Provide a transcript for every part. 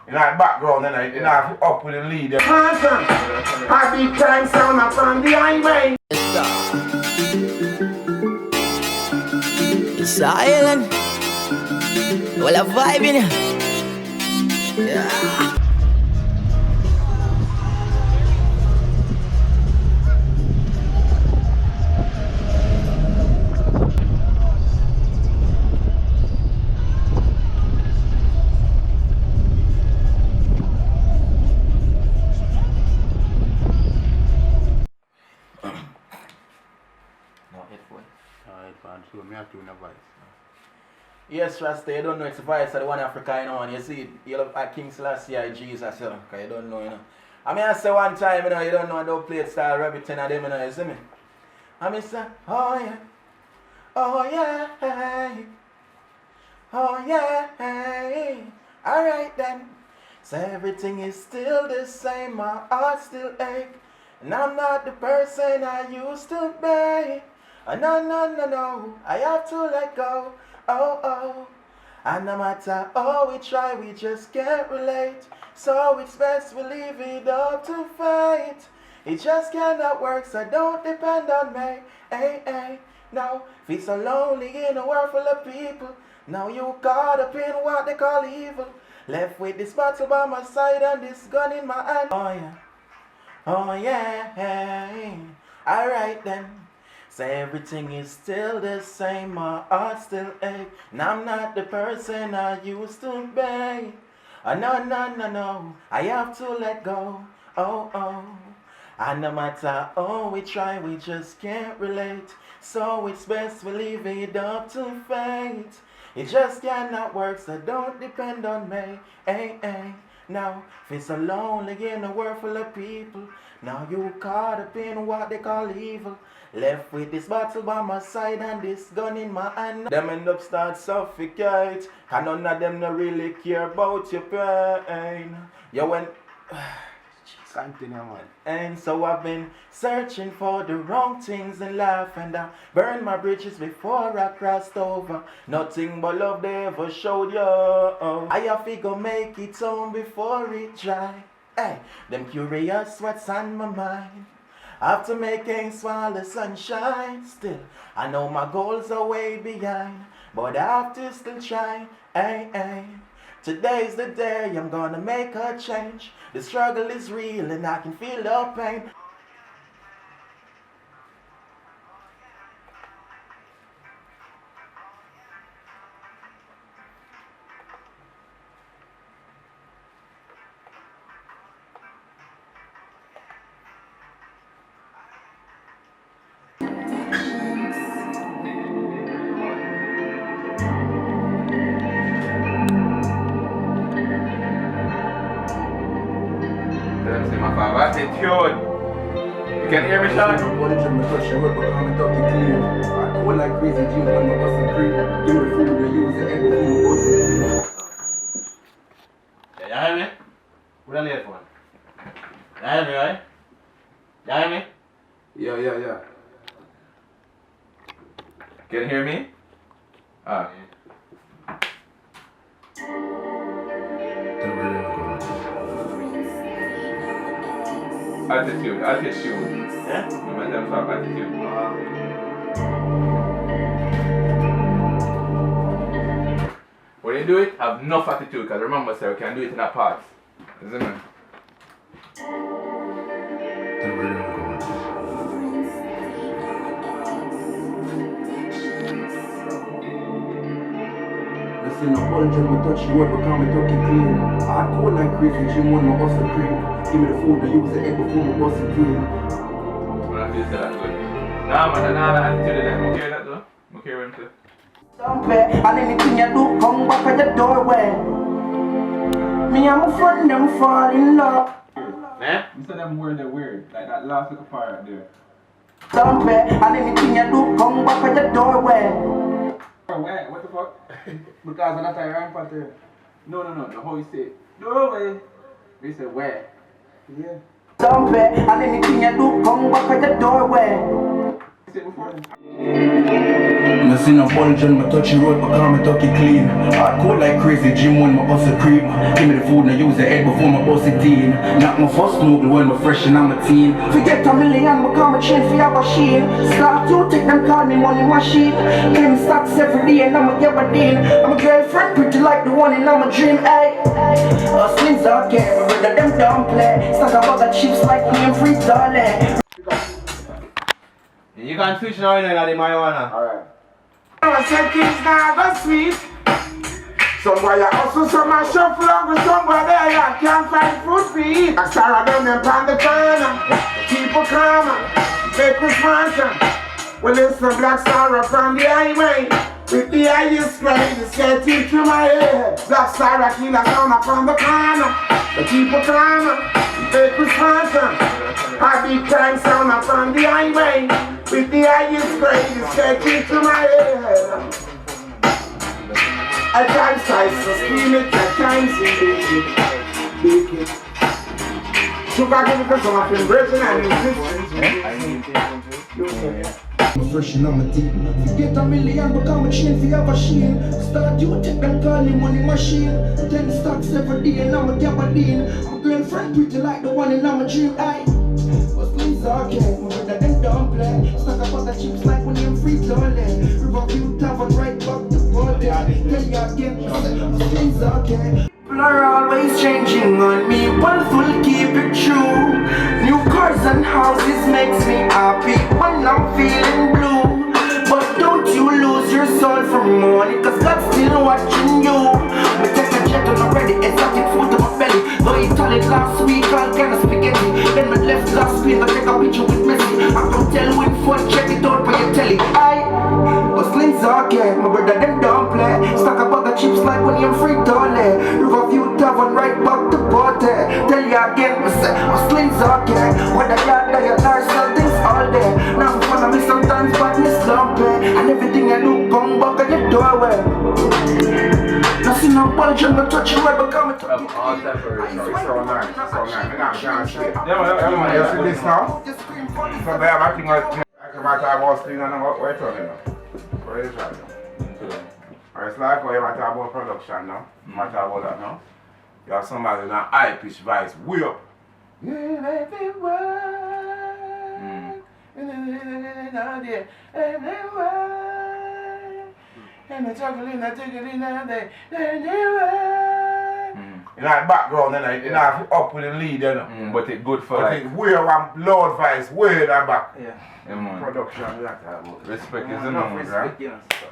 in our background and in our up with the lead. I be time sound from the highway. It's an island. Well, a vibe in here. Yeah. Yes, Rasta, you don't know it's the voice of the one Africa, you know, and you see it, you look at King Selassie, Jesus, you know, because you don't know, you know. I mean, I say one time, you know, you don't know, I don't play it style, rabbit, 10 of them, you know, you see me? I mean, say, oh yeah, oh yeah, oh yeah, alright then. So everything is still the same, my heart still ache, and I'm not the person I used to be. No, I have to let go. Oh, and no matter how we try, we just can't relate. So it's best we leave it up to fate. It just cannot work, so don't depend on me. Hey, no, feel so lonely in a world full of people. Now you caught up in what they call evil. Left with this bottle by my side and this gun in my hand. Oh yeah, alright then. So everything is still the same, my heart still ache, and I'm not the person I used to be. No, I have to let go. Oh, and no matter how we try, we just can't relate. So it's best we leave it up to fate. It just cannot work, so don't depend on me. Hey, now feel so lonely in a world full of people. Now you caught up in what they call evil. Left with this bottle by my side and this gun in my hand. Them end up start suffocate, and none of them no really care about your pain. You went Continue, man. and so I've been searching for the wrong things in life, and I burned my bridges before I crossed over. Nothing but love they ever showed you. I have to go make it home before it dry. Hey, them curious what's on my mind. After making while the sunshine, still I know my goals are way behind, but I have to still try. Hey, today's the day I'm gonna make a change. The struggle is real and I can feel the pain. Attitude. You can hear me, Sean? I go like crazy, G when I wasn't free. Give me food to use it, everything wasn't Yeah, you hear me? Put on the headphone. You hear me, right? You hear me? Yeah. Can you hear me? Ah. Attitude. Yeah? Remember them talk attitude. When you do it, have enough attitude, because remember, sir, we can do it in a parts. Isn't it? Listen, a whole gym, I touch the word, become me talking clean. I go like crazy, Jim when my hustle cream. Give me the food to use it, before my hustle cream. I feel that good. Nah, man, nah, attitude in there. Okay, that though. Okay, when to. Don't pay, and anything you do, come back at the doorway. Me and my friend, them fall in love. Man? You said them words are weird, like that last little part right there. Don't pay, and anything you do, come back at the doorway. Where? What the fuck? Because I'm not a rhyme pattern. No, the how you say it. Doorway. You say where? Yeah. Don't pay, and anything you do, come back at the doorway. You said it before? Me see no bulge on my touchy road because me tuck it clean. I cold like crazy, gym when my hustle creep. Give me the food, now use the head before my bust it in. Not my first noodle when my fresh and I'm a teen. Forget a million, become a chain for your machine. Start you take them, call me money machine. 10 stocks every day and I'm a gabardine. I'm a girlfriend pretty like the one in my dream, ayy. Hustling's okay, but rather them don't play. Stack a bag of chips like me and free darling. You can switch now in the marijuana. Alright. I said kids now go sweet. Somebody also some my shuffle up with somebody I can't find food to eat. I started them on the corner. People come, make us sponsor. Well, it's the black star up on the highway. With the highest grade, it's getting to my head. Black star, I kill a sound up on the corner. The people come, make us sponsor. A big crime sound up on the highway. With the highest grade, it's getting to my head. At times I sustain it, at times bake it. Sugar give it some of the virgin and existence. I'm fresh and I'm a deep. Forget a million, become a chain for your machine. Start you take them, call me money machine. 10 stocks every day and I'm a gabardine. I'm girlfriend pretty like the one in my dream, aye. Hustling's okay, but that them don't play. Stack up all the chips like when you're free darling. Riverview Tavern right back to body. Tell you again, hustling's okay. People are always changing on me, wealth will keep it true. New cars and houses makes me happy when I'm feeling blue. But don't you lose your soul for money, cause God's still watching you. Me take a jet on already, exotic food to my belly. Though Italy last week, all kind of spaghetti. Then me left last week, I take a picture with Messi. I can tell when phone, check it out for your telly. Hustling's okay, my brother them don't play. Stack a bag of chips like when you're free dolly. Riverview Tavern right back to party. Tell you again, me say hustling's okay. Whether you're nurse, sell things all day. Now I'm fun of me sometimes, but me slumpy. And everything I do come back at the doorway. Nothing no bulge on me touch you ever come to me. All separate. It's so nice, so nice. I can't see it. Yeah, You see this now? So they have a thing like I come out of our screen and what are you talking about? What is that? It's like how you talk about production now. You talk about that now. You have somebody in a high pitch voice, way up. In that background, you know, up with the lead, you know. But it's good for But like. it's way around loud voice, way that back. Yeah, man. Production, we have to have. Respect is the number, right?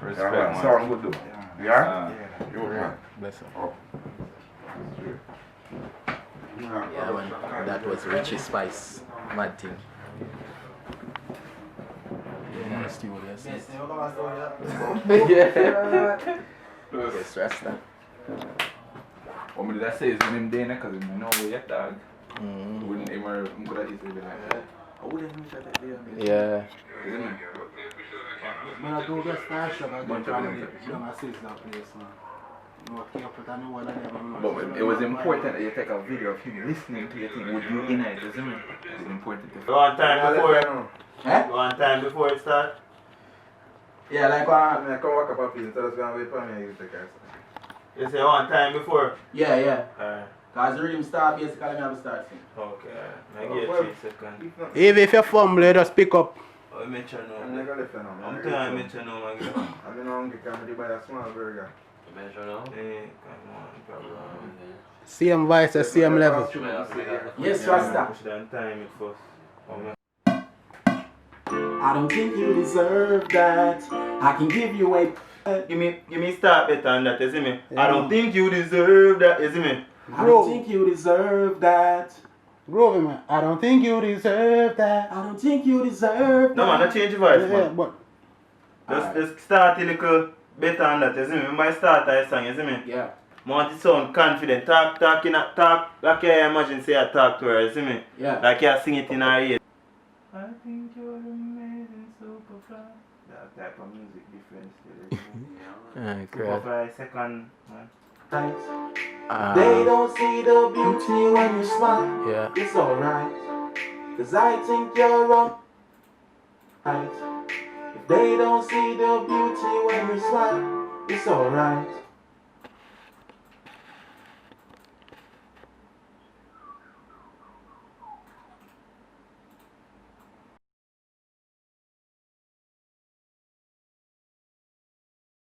Respect, Yeah, man. sound good though. Yeah? You man. Bless her. Oh. Yeah, man. That was Richie Spice. Mad thing. Yeah, Steve, yes. Yes, Rasta. What me did I say is when him there, because him know where you dog. Wouldn't ever, I'm good at easily be like, I wouldn't even shut that there. Yeah. Isn't it? When I do the star shop, I get from the six that place, man. No, But it was important that you take a video of him listening to your thing with you in it, isn't it? It's important to One time before it. One time before it starts. Yeah, like when I come walk up a piece, so I was going to wait for me to take it. You say one time before? Yeah. Alright. Because the rhythm start, basically, I have to start singing. Okay, I get 3 seconds. Even if you fumble, you just pick up. I mention I'm now. not going to lift it now. I'm telling you, I mention now, man. I'm not hungry, because I buy a small burger. Mention now? Yeah, come on, problem. Same voice, same level. Yes, Rasta. Push down time it first. I don't think you deserve that. I can give you a. Give me start better than that, you see me? I don't think you deserve that, you see me? I don't think you deserve that. Groovy, man. I don't think you deserve that. I don't think you deserve that. No man, don't change your voice, Yeah, man. but Just start a little better than that, you see me? Remember I start a song, you see me? Yeah. I want to sound confident. Talk like you imagine say I talk to her, you see me? Yeah. Like you sing it in her ear. I think you're amazing, superfly. That type of music difference. For a second, man. Thanks. They don't see the beauty when you smile. yeah. It's alright. Cause I think you're wrong. Right. They don't see the beauty when we smile. It's alright.